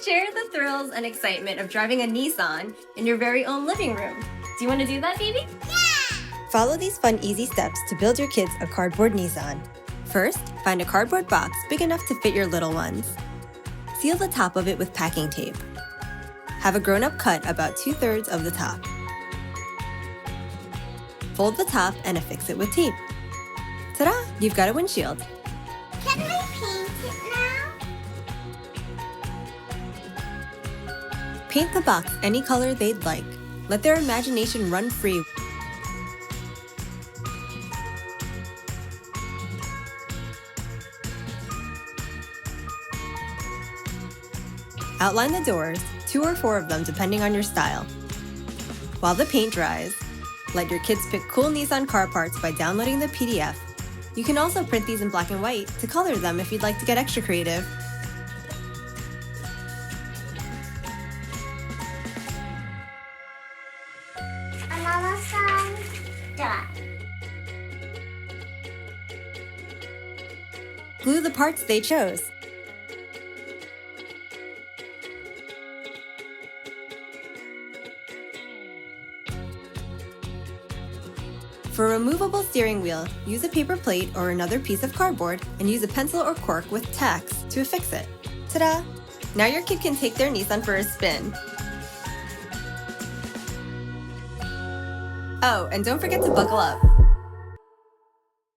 Share the thrills and excitement of driving a Nissan in your very own living room. Do you want to do that, baby? Follow these fun, easy steps to build your kids a cardboard Nissan. First, find a cardboard box big enough to fit your little ones. Seal the top of it with packing tape. Have a grown-up cut about 2/3 of the top. Fold the top and affix it with tape. Ta-da! You've got a windshield. Can I paint it now? Paint the box any color they'd like. Let their imagination run free. Outline the doors, 2 or 4 of them depending on your style. While the paint dries, let your kids pick cool Nissan car parts by downloading the PDF. You can also print these in black and white to color them if you'd like to get extra creative. Another song. Done. Glue the parts they chose. For a removable steering wheel, use a paper plate or another piece of cardboard and use a pencil or cork with tacks to affix it. Ta-da! Now your kid can take their Nissan for a spin. Oh, and don't forget to buckle up.